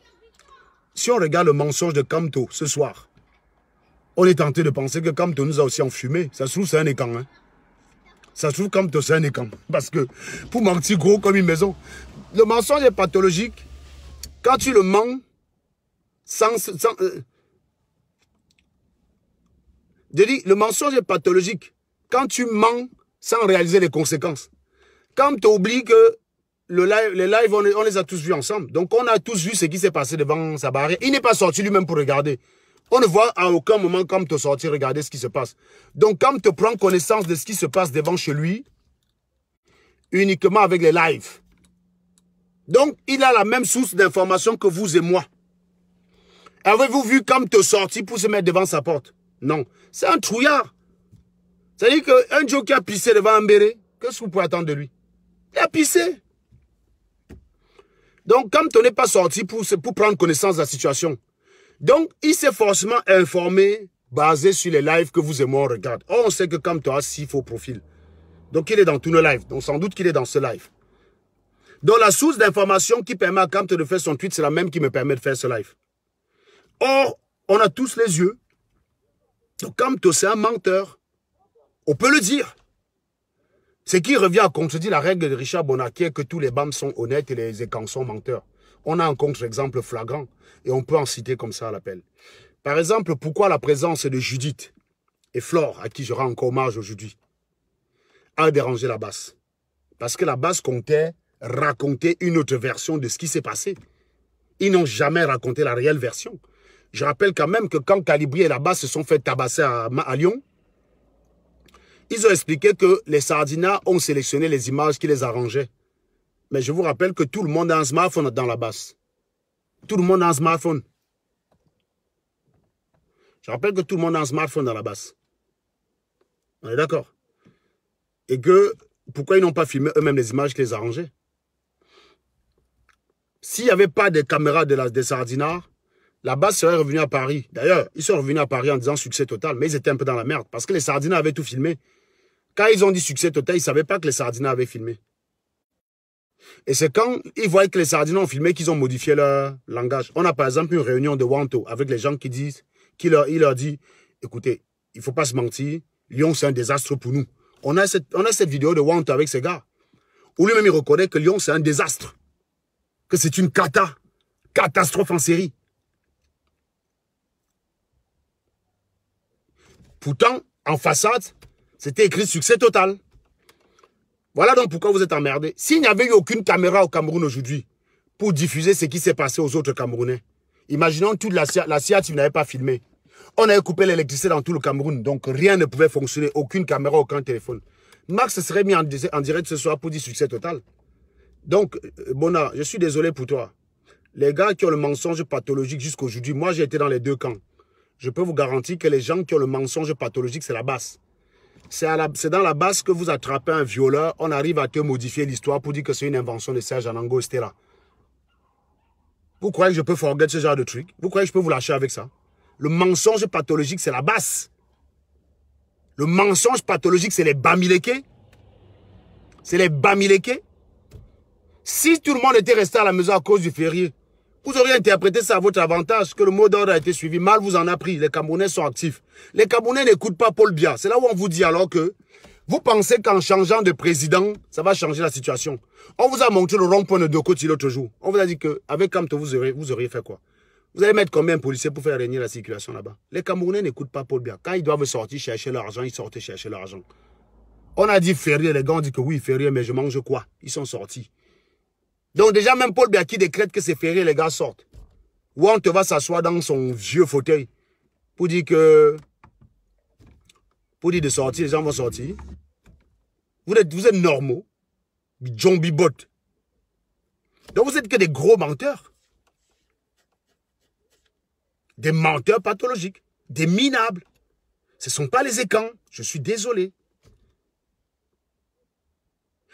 Si on regarde le mensonge de Kamto ce soir, on est tenté de penser que Kamto nous a aussi enfumé. Ça se trouve, c'est un écran. Hein? Ça se trouve, Kamto, c'est un écran. Parce que pour mentir gros comme une maison, le mensonge est pathologique. Quand tu le mens, je dis, le mensonge est pathologique. Quand tu mens sans réaliser les conséquences. Quand tu oublies que les lives, on les a tous vus ensemble. Donc, on a tous vu ce qui s'est passé devant sa barrière. Il n'est pas sorti lui-même pour regarder. On ne voit à aucun moment comme te sortir regarder ce qui se passe. Donc, quand te prend connaissance de ce qui se passe devant chez lui, uniquement avec les lives. Donc, il a la même source d'information que vous et moi. Avez-vous vu comme te sortir pour se mettre devant sa porte? Non. C'est un trouillard. C'est-à-dire qu'un Joe qui a pissé devant un béret, qu'est-ce que vous pouvez attendre de lui? Il a pissé. Donc, comme tu n'es pas sorti pour prendre connaissance de la situation. Donc, il s'est forcément informé, basé sur les lives que vous et moi on regarde. Or, on sait que comme tu as 6 faux profils. Donc, il est dans tous nos lives. Donc, sans doute qu'il est dans ce live. Donc, la source d'information qui permet à Kamto de faire son tweet, c'est la même qui me permet de faire ce live. Or, on a tous les yeux. Donc, Kamto, c'est un menteur. On peut le dire. Ce qui revient à contredire la règle de Richard Bona, qui est que tous les BAM sont honnêtes et les écrans sont menteurs. On a un contre-exemple flagrant et on peut en citer comme ça à l'appel. Par exemple, pourquoi la présence de Judith et Flore, à qui je rends encore hommage aujourd'hui, a dérangé la base? Parce que la base comptait raconter une autre version de ce qui s'est passé. Ils n'ont jamais raconté la réelle version. Je rappelle quand même que quand Calibri et la base se sont fait tabasser à Lyon, ils ont expliqué que les Sardinats ont sélectionné les images qui les arrangeaient. Mais je vous rappelle que tout le monde a un smartphone dans la base. Tout le monde a un smartphone. Je rappelle que tout le monde a un smartphone dans la base. On est d'accord? Et que, pourquoi ils n'ont pas filmé eux-mêmes les images qui les arrangeaient? S'il n'y avait pas de caméras des Sardinats, la base serait revenue à Paris. D'ailleurs, ils sont revenus à Paris en disant succès total, mais ils étaient un peu dans la merde parce que les Sardinats avaient tout filmé. Quand ils ont dit succès total, ils ne savaient pas que les Sardinats avaient filmé. Et c'est quand ils voyaient que les Sardinats ont filmé qu'ils ont modifié leur langage. On a par exemple une réunion de Wanto avec les gens qui disent, il leur dit, écoutez, il ne faut pas se mentir, Lyon c'est un désastre pour nous. On a cette vidéo de Wanto avec ces gars, où lui-même il reconnaît que Lyon c'est un désastre, que c'est une catastrophe en série. Pourtant, en façade, c'était écrit succès total. Voilà donc pourquoi vous êtes emmerdés. S'il n'y avait eu aucune caméra au Cameroun aujourd'hui pour diffuser ce qui s'est passé aux autres Camerounais, imaginons toute la SIAT n'avait pas filmé. On avait coupé l'électricité dans tout le Cameroun, donc rien ne pouvait fonctionner, aucune caméra, aucun téléphone. Max serait mis en direct ce soir pour dire succès total. Donc, Bona, je suis désolé pour toi. Les gars qui ont le mensonge pathologique jusqu'aujourd'hui, moi j'ai été dans les deux camps. Je peux vous garantir que les gens qui ont le mensonge pathologique, c'est la base. C'est dans la base que vous attrapez un violeur, on arrive à te modifier l'histoire pour dire que c'est une invention de Serge Anango Stella. Vous croyez que je peux forget ce genre de truc? Vous croyez que je peux vous lâcher avec ça? Le mensonge pathologique, c'est la base. Le mensonge pathologique, c'est les bamileke. C'est les bamileke. Si tout le monde était resté à la maison à cause du férié, vous auriez interprété ça à votre avantage, que le mot d'ordre a été suivi. Mal vous en a pris. Les Camerounais sont actifs. Les Camerounais n'écoutent pas Paul Biya. C'est là où on vous dit alors que vous pensez qu'en changeant de président, ça va changer la situation. On vous a montré le rond-point de Dokoti l'autre jour. On vous a dit qu'avec Kamto, vous auriez fait quoi? Vous allez mettre combien de policiers pour faire régner la circulation là-bas? Les Camerounais n'écoutent pas Paul Biya. Quand ils doivent sortir chercher leur argent, ils sortent chercher leur argent. On a dit férié, les gars ont dit que oui, férié, mais je mange quoi? Ils sont sortis. Donc déjà, même Paul Biya qui décrète que c'est férié, les gars sortent. Ou on te va s'asseoir dans son vieux fauteuil pour dire que... Pour dire de sortir, les gens vont sortir. Vous êtes normaux. John Bibot. Donc vous êtes que des gros menteurs. Des menteurs pathologiques. Des minables. Ce ne sont pas les écans. Je suis désolé.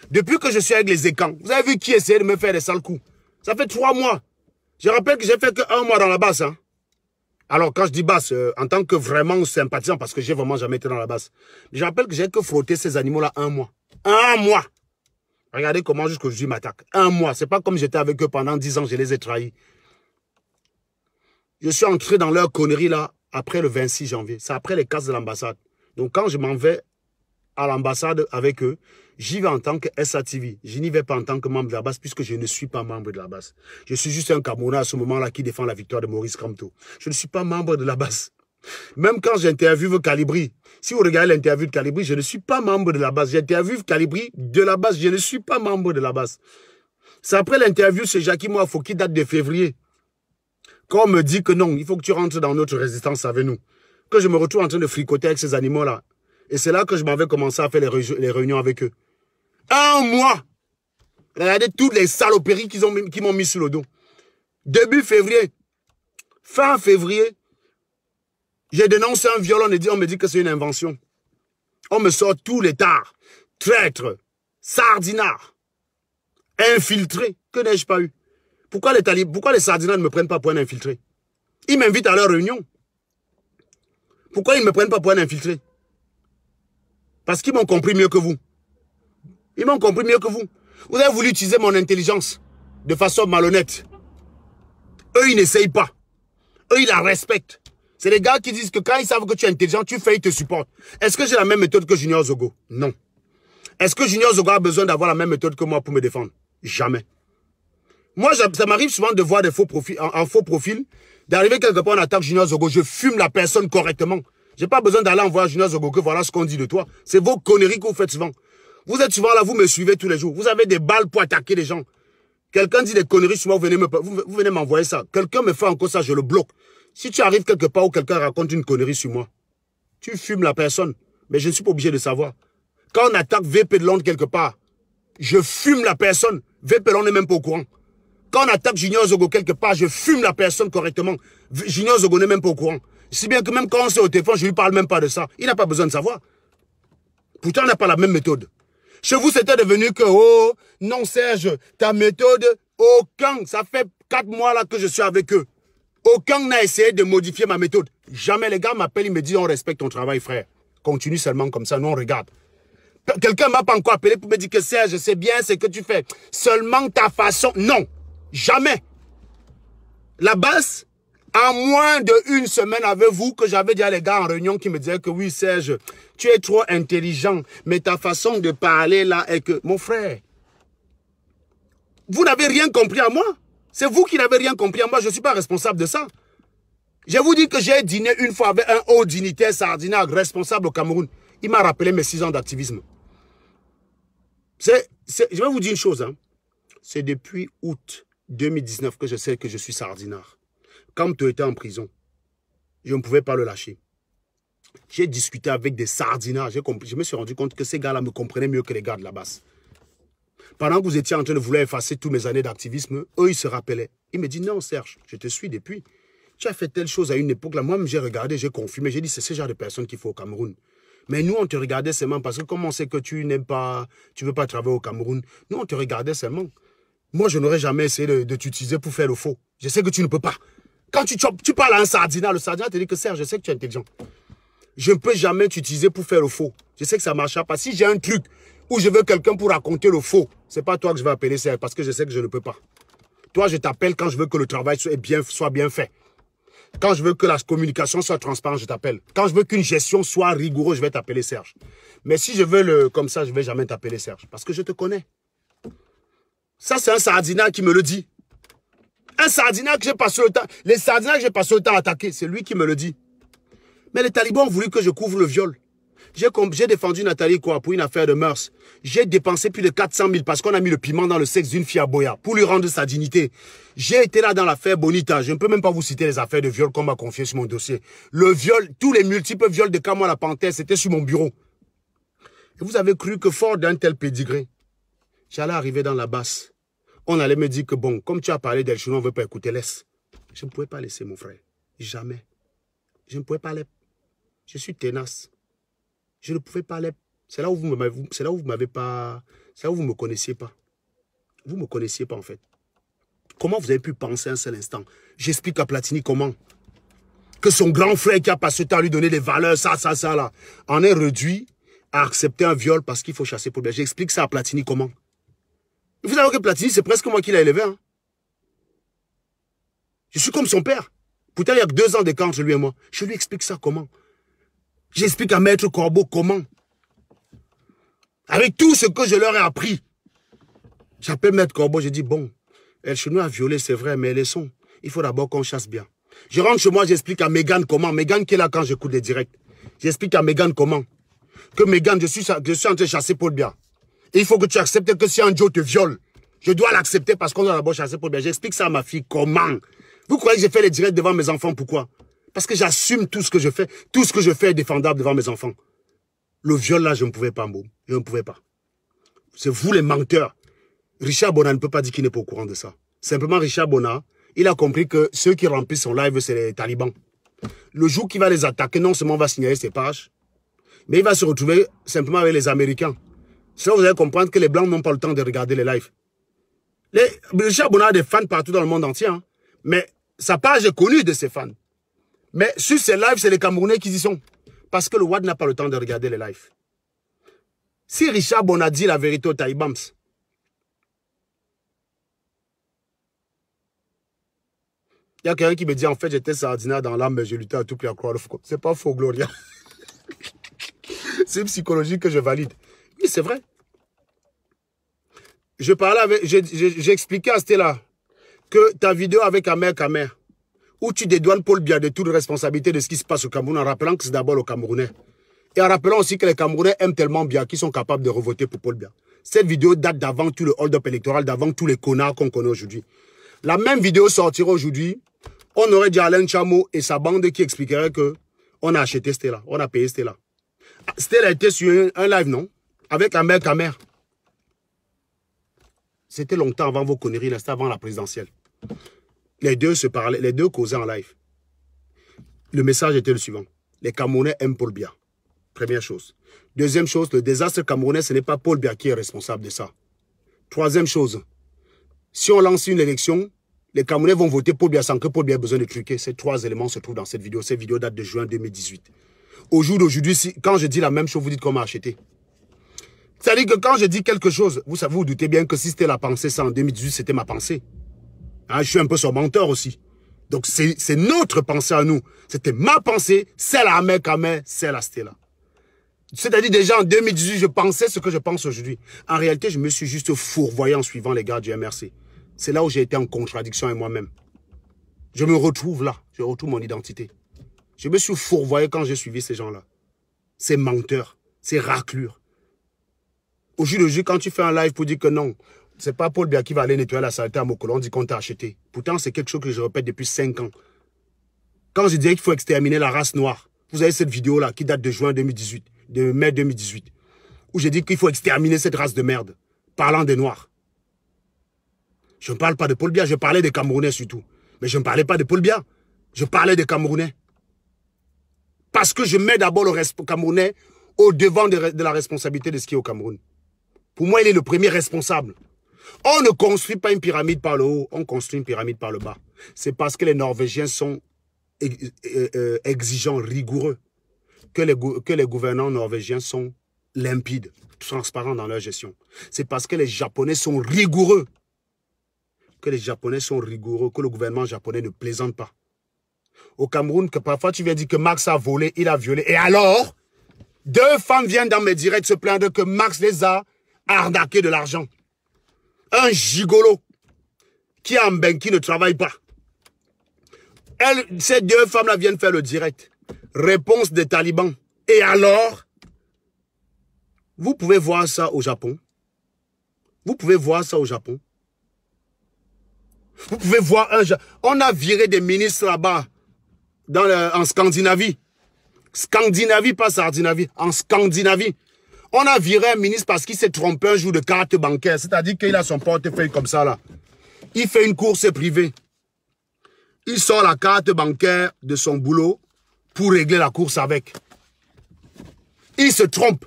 Depuis que je suis avec les écans, vous avez vu qui essayait de me faire des sales coups. Ça fait 3 mois. Je rappelle que j'ai fait que 1 mois dans la basse. Hein. Alors quand je dis basse, en tant que vraiment sympathisant, parce que j'ai vraiment jamais été dans la basse. Je rappelle que j'ai que frotté ces animaux-là 1 mois. 1 mois. Regardez comment jusqu'aujourd'hui ils m'attaquent. 1 mois. C'est pas comme j'étais avec eux pendant 10 ans, je les ai trahis. Je suis entré dans leur connerie là après le 26 janvier. C'est après les cases de l'ambassade. Donc quand je m'en vais à l'ambassade avec eux, j'y vais en tant que SATV. Je n'y vais pas en tant que membre de la base puisque je ne suis pas membre de la base. Je suis juste un Camerounais à ce moment-là qui défend la victoire de Maurice Kamto. Je ne suis pas membre de la base. Même quand j'interviewe Calibri, si vous regardez l'interview de Calibri, je ne suis pas membre de la base. J'interviewe Calibri de la base, je ne suis pas membre de la base. C'est après l'interview chez Jackie Moafo qui date de février. Quand on me dit que non, il faut que tu rentres dans notre résistance avec nous. Que je me retrouve en train de fricoter avec ces animaux-là. Et c'est là que je m'en vais commencer à faire les réunions avec eux. 1 mois. Regardez toutes les saloperies qui m'ont mis sur le dos. Début février. Fin février. J'ai dénoncé un viol. On me dit que c'est une invention. On me sort tous les tares. Traîtres. Sardinards. Infiltrés. Que n'ai-je pas eu? Pourquoi les sardinards ne me prennent pas pour un infiltré? Ils m'invitent à leur réunion. Pourquoi ils ne me prennent pas pour un infiltré? Parce qu'ils m'ont compris mieux que vous. Ils m'ont compris mieux que vous. Vous avez voulu utiliser mon intelligence de façon malhonnête. Eux, ils n'essayent pas. Eux, ils la respectent. C'est les gars qui disent que quand ils savent que tu es intelligent, tu fais, ils te supportent. Est-ce que j'ai la même méthode que Junior Zogo? Non. Est-ce que Junior Zogo a besoin d'avoir la même méthode que moi pour me défendre? Jamais. Moi, ça m'arrive souvent de voir des faux profils, en faux profil, d'arriver quelque part, on attaque Junior Zogo, je fume la personne correctement. J'ai pas besoin d'aller envoyer Junior Zogo que voilà ce qu'on dit de toi. C'est vos conneries que vous faites souvent. Vous êtes souvent là, vous me suivez tous les jours. Vous avez des balles pour attaquer les gens. Quelqu'un dit des conneries sur moi, vous venez m'envoyer ça. Quelqu'un me fait encore ça, je le bloque. Si tu arrives quelque part où quelqu'un raconte une connerie sur moi, tu fumes la personne. Mais je ne suis pas obligé de savoir. Quand on attaque VP de Londres quelque part, je fume la personne. VP de Londres n'est même pas au courant. Quand on attaque Junior Zogo quelque part, je fume la personne correctement. Junior Zogo n'est même pas au courant. Si bien que même quand on s'est au téléphone, je ne lui parle même pas de ça. Il n'a pas besoin de savoir. Pourtant, on n'a pas la même méthode. Chez vous, c'était devenu que, oh, non Serge, ta méthode, aucun, ça fait 4 mois là que je suis avec eux. Aucun n'a essayé de modifier ma méthode. Jamais les gars m'appellent, ils me disent, on respecte ton travail, frère. Continue seulement comme ça, nous on regarde. Quelqu'un ne m'a pas encore appelé pour me dire que Serge, c'est bien ce que tu fais. Seulement ta façon. Non, jamais. La base, à moins d'1 semaine avec vous, que j'avais déjà les gars en réunion qui me disaient que oui, Serge, tu es trop intelligent, mais ta façon de parler là est que... Mon frère, vous n'avez rien compris à moi. C'est vous qui n'avez rien compris à moi. Je ne suis pas responsable de ça. Je vous dis que j'ai dîné une fois avec un haut dignitaire sardinard responsable au Cameroun. Il m'a rappelé mes 6 ans d'activisme. Je vais vous dire une chose. Hein. C'est depuis août 2019 que je sais que je suis sardinard. Quand tu étais en prison, je ne pouvais pas le lâcher. J'ai discuté avec des sardinards. Je me suis rendu compte que ces gars-là me comprenaient mieux que les gars de la base. Pendant que vous étiez en train de vouloir effacer toutes mes années d'activisme, eux, ils se rappelaient. Ils me disent, non, Serge, je te suis depuis. Tu as fait telle chose à une époque. Là, moi-même, j'ai regardé, j'ai confirmé. J'ai dit, c'est ce genre de personnes qu'il faut au Cameroun. Mais nous, on te regardait seulement parce que comme on sait que tu n'aimes pas, tu ne veux pas travailler au Cameroun, nous, on te regardait seulement. Moi, je n'aurais jamais essayé de t'utiliser pour faire le faux. Je sais que tu ne peux pas. Quand tu parles à un sardinat, le sardinat te dit que Serge, je sais que tu es intelligent. Je ne peux jamais t'utiliser pour faire le faux. Je sais que ça ne marchera pas. Si j'ai un truc où je veux quelqu'un pour raconter le faux, ce n'est pas toi que je vais appeler Serge parce que je sais que je ne peux pas. Toi, je t'appelle quand je veux que le travail soit bien fait. Quand je veux que la communication soit transparente, je t'appelle. Quand je veux qu'une gestion soit rigoureuse, je vais t'appeler Serge. Mais si je veux comme ça, je ne vais jamais t'appeler Serge parce que je te connais. Ça, c'est un sardinat qui me le dit. Un sardinat que j'ai passé le temps, les sardinats que j'ai passé le temps à attaquer, c'est lui qui me le dit. Mais les talibans ont voulu que je couvre le viol. J'ai défendu Nathalie quoi pour une affaire de mœurs. J'ai dépensé plus de 400 000 parce qu'on a mis le piment dans le sexe d'une fille à Boya pour lui rendre sa dignité. J'ai été là dans l'affaire Bonita. Je ne peux même pas vous citer les affaires de viol qu'on m'a confiées sur mon dossier. Le viol, tous les multiples viols de Kamwa la Panthère, c'était sur mon bureau. Et vous avez cru que fort d'un tel pédigré, j'allais arriver dans la basse. On allait me dire que bon, comme tu as parlé d'El Chouno, on ne veut pas écouter, laisse. Je ne pouvais pas laisser mon frère. Jamais. Je ne pouvais pas l'être. Je suis tenace. Je ne pouvais pas l'être. C'est là où vous m'avez pas. C'est là où vous ne me connaissiez pas. Vous ne me connaissiez pas en fait. Comment vous avez pu penser un seul instant? J'explique à Platini comment. Que son grand frère qui a passé le temps à lui donner des valeurs, ça là, en est réduit à accepter un viol parce qu'il faut chasser pour bien. J'explique ça à Platini comment. Vous savez que Platini, c'est presque moi qui l'ai élevé. Hein. Je suis comme son père. Pourtant, il y a que 2 ans d'écart entre lui et moi. Je lui explique ça comment. J'explique à Maître Corbeau comment. Avec tout ce que je leur ai appris. J'appelle Maître Corbeau, je dis, bon, El Chouno a violé, c'est vrai, mais laissons. Il faut d'abord qu'on chasse bien. Je rentre chez moi, j'explique à Mégane comment. Mégane qui est là quand j'écoute les directs. J'explique à Mégane comment. Que Mégane, je suis en train de chasser Paul Biya. Et il faut que tu acceptes que si un Joe te viole, je dois l'accepter parce qu'on doit d'abord chasser Paul Biya. J'explique ça à ma fille comment. Vous croyez que j'ai fait les directs devant mes enfants, pourquoi? Parce que j'assume tout ce que je fais. Tout ce que je fais est défendable devant mes enfants. Le viol là, je ne pouvais pas, Mboum. Je ne pouvais pas. C'est vous les menteurs. Richard Bona ne peut pas dire qu'il n'est pas au courant de ça. Simplement, Richard Bona, il a compris que ceux qui remplissent son live, c'est les talibans. Le jour qu'il va les attaquer, non seulement on va signaler ses pages, mais il va se retrouver simplement avec les Américains. C'est là que vous allez comprendre que les Blancs n'ont pas le temps de regarder les lives. Richard Bona a des fans partout dans le monde entier, hein, mais sa page est connue de ses fans. Mais sur ces lives, c'est les Camerounais qui y sont. Parce que le WAD n'a pas le temps de regarder les lives. Si Richard Bona dit la vérité aux Taïbams, il y a quelqu'un qui me dit, en fait, j'étais sardinaire dans l'âme, mais je luttais à tout prix à croire. C'est pas faux, Gloria. C'est psychologique que je valide. Oui, c'est vrai. Je parlais avec, j'ai expliqué à Stella que ta vidéo avec Amer Kamer, où tu dédouanes Paul Biya de toute responsabilité de ce qui se passe au Cameroun, en rappelant que c'est d'abord le Camerounais. Et en rappelant aussi que les Camerounais aiment tellement Biya qu'ils sont capables de revoter pour Paul Biya. Cette vidéo date d'avant tout le hold-up électoral, d'avant tous les connards qu'on connaît aujourd'hui. La même vidéo sortira aujourd'hui. On aurait dit Alain Chamo et sa bande qui expliquerait que on a acheté Stella, on a payé Stella. Stella était sur un live, non? Avec Amer Kamer. C'était longtemps avant vos conneries, c'était avant la présidentielle. Les deux se parlaient, les deux causaient en live. Le message était le suivant. Les Camerounais aiment Paul Biya. Première chose. Deuxième chose, le désastre camerounais, ce n'est pas Paul Biya qui est responsable de ça. Troisième chose, si on lance une élection, les Camerounais vont voter Paul Biya sans que Paul Biya ait besoin de truquer. Ces 3 éléments se trouvent dans cette vidéo. Cette vidéo date de juin 2018. Au jour d'aujourd'hui, quand je dis la même chose, vous dites qu'on m'a acheté. C'est-à-dire que quand je dis quelque chose, vous savez, vous doutez bien que si c'était la pensée, ça en 2018, c'était ma pensée. Hein, je suis un peu son menteur aussi. Donc c'est notre pensée à nous. C'était ma pensée, celle à Amer Kamer, celle à Stella. C'est-à-dire déjà en 2018, je pensais ce que je pense aujourd'hui. En réalité, je me suis juste fourvoyé en suivant les gars du MRC. C'est là où j'ai été en contradiction avec moi-même. Je me retrouve là. Je retrouve mon identité. Je me suis fourvoyé quand j'ai suivi ces gens-là. Ces menteurs, ces raclures. Aujourd'hui, quand tu fais un live pour dire que non, c'est pas Paul Biya qui va aller nettoyer la saleté à Mokolo, on dit qu'on t'a acheté. Pourtant, c'est quelque chose que je répète depuis 5 ans. Quand je disais qu'il faut exterminer la race noire, vous avez cette vidéo-là qui date de juin 2018, de mai 2018, où j'ai dit qu'il faut exterminer cette race de merde, parlant des Noirs. Je ne parle pas de Paul Biya, je parlais des Camerounais surtout. Mais je ne parlais pas de Paul Biya, je parlais des Camerounais. Parce que je mets d'abord le Camerounais au devant de la responsabilité de ce qui est au Cameroun. Pour moi, il est le premier responsable. On ne construit pas une pyramide par le haut, on construit une pyramide par le bas. C'est parce que les Norvégiens sont exigeants, rigoureux, que les gouvernants norvégiens sont limpides, transparents dans leur gestion. C'est parce que les Japonais sont rigoureux, que le gouvernement japonais ne plaisante pas. Au Cameroun, que parfois tu viens dire que Max a volé, il a violé. Et alors, 2 femmes viennent dans mes directs se plaindre que Max les a arnaqués de l'argent. Un gigolo qui est en bain, qui ne travaille pas. Ces 2 femmes-là viennent faire le direct. Réponse des talibans. Et alors, Vous pouvez voir ça au Japon. Vous pouvez voir ça au Japon. Vous pouvez voir on a viré des ministres là-bas en Scandinavie. Scandinavie, pas Sardinavie. En Scandinavie. On a viré un ministre parce qu'il s'est trompé un jour de carte bancaire. C'est-à-dire qu'il a son portefeuille comme ça là. Il fait une course privée. Il sort la carte bancaire de son boulot pour régler la course avec. Il se trompe.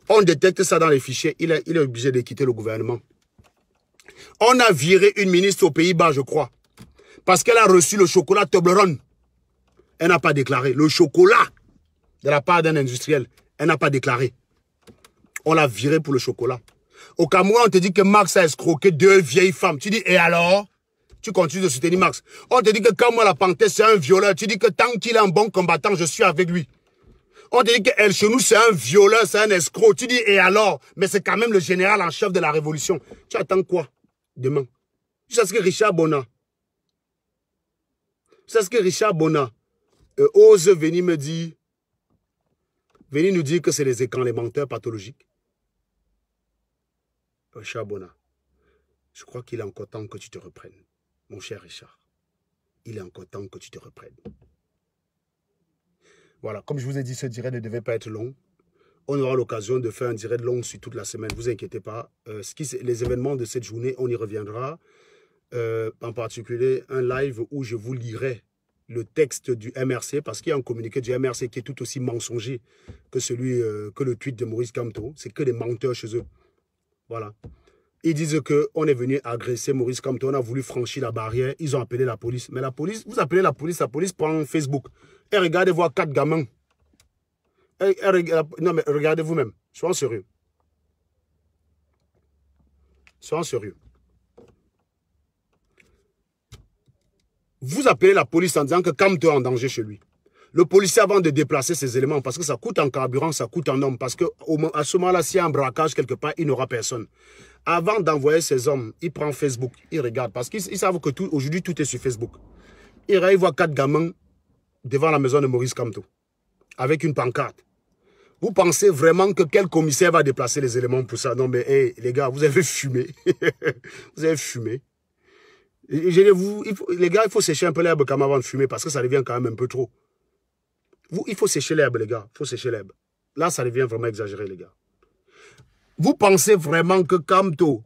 On détecte ça dans les fichiers. Il est obligé de quitter le gouvernement. On a viré une ministre aux Pays-Bas, je crois. Parce qu'elle a reçu le chocolat Toblerone. Elle n'a pas déclaré. Le chocolat de la part d'un industriel. Elle n'a pas déclaré. On l'a viré pour le chocolat. Au Cameroun, on te dit que Max a escroqué 2 vieilles femmes. Tu dis, et alors? Tu continues de soutenir Max. On te dit que comme moi, la Panthère, c'est un violeur. Tu dis que tant qu'il est un bon combattant, je suis avec lui. On te dit que El Chenou, c'est un violeur, c'est un escroc. Tu dis, et alors? Mais c'est quand même le général en chef de la révolution. Tu attends quoi demain? Tu sais ce que Richard Bona ose venir me dire, venir nous dire que c'est les écrans, les menteurs pathologiques. Richard Bona, je crois qu'il est encore temps que tu te reprennes. Mon cher Richard, il est encore temps que tu te reprennes. Voilà, comme je vous ai dit, ce direct ne devait pas être long. On aura l'occasion de faire un direct long sur toute la semaine, ne vous inquiétez pas. Les événements de cette journée, on y reviendra. En particulier, un live où je vous lirai le texte du MRC, parce qu'il y a un communiqué du MRC qui est tout aussi mensonger que que le tweet de Maurice Kamto. C'est que des menteurs chez eux. Voilà. Ils disent qu'on est venu agresser Maurice Kamto, on a voulu franchir la barrière, ils ont appelé la police. Mais la police, vous appelez la police prend Facebook. Et regardez voir 4 gamins. Non mais regardez vous-même, soyons sérieux. Soyons sérieux. Vous appelez la police en disant que Kamto est en danger chez lui. Le policier, avant de déplacer ces éléments, parce que ça coûte en carburant, ça coûte en hommes, parce qu'à ce moment-là, s'il y a un braquage quelque part, il n'aura personne. Avant d'envoyer ces hommes, il prend Facebook, il regarde, parce qu'ils savent que aujourd'hui, tout est sur Facebook. Il voit 4 gamins devant la maison de Maurice Kamto, avec une pancarte. Vous pensez vraiment que quel commissaire va déplacer les éléments pour ça? Non, mais hey, les gars, vous avez fumé. Vous avez fumé. Les gars, il faut sécher un peu l'herbe quand même avant de fumer, parce que ça devient quand même un peu trop. Il faut sécher l'herbe, les gars. Il faut sécher l'herbe. Là, ça devient vraiment exagéré, les gars. Vous pensez vraiment que Kamto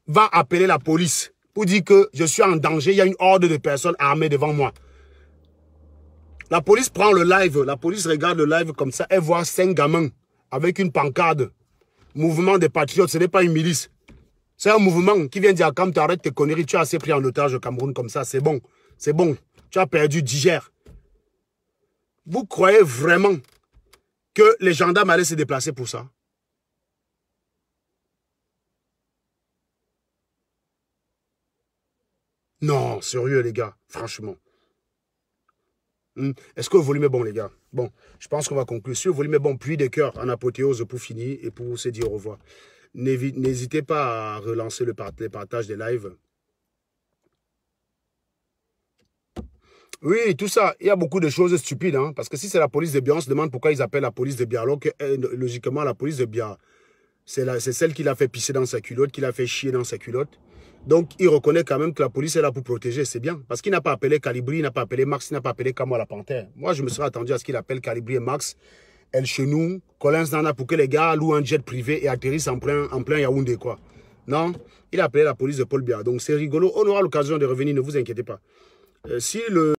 va appeler la police pour dire que je suis en danger, il y a une horde de personnes armées devant moi? La police prend le live, la police regarde le live comme ça, elle voit 5 gamins avec une pancarte. Mouvement des patriotes, ce n'est pas une milice. C'est un mouvement qui vient dire à Kamto, arrête tes conneries, tu as assez pris en otage au Cameroun comme ça, c'est bon. C'est bon. Tu as perdu, digère. Vous croyez vraiment que les gendarmes allaient se déplacer pour ça? Non, sérieux les gars, franchement. Est-ce que le volume est bon les gars? Bon, je pense qu'on va conclure. Si le volume est bon, pluie des cœurs en apothéose pour finir et pour se dire au revoir. N'hésitez pas à relancer les partages des lives. Oui, tout ça, il y a beaucoup de choses stupides. Hein, parce que si c'est la police de Bia, on se demande pourquoi ils appellent la police de Bia. Alors que, logiquement, la police de Bia, c'est celle qui l'a fait pisser dans sa culotte, qui l'a fait chier dans sa culotte. Donc, il reconnaît quand même que la police est là pour protéger. C'est bien. Parce qu'il n'a pas appelé Calibri, il n'a pas appelé Max, il n'a pas appelé Kamo la Panthère. Moi, je me serais attendu à ce qu'il appelle Calibri et Max, El Chenou, Collins Nana, pour que les gars louent un jet privé et atterrissent en plein Yaoundé, quoi. Non, il a appelé la police de Paul Bia. Donc, c'est rigolo. On aura l'occasion de revenir, ne vous inquiétez pas. Si le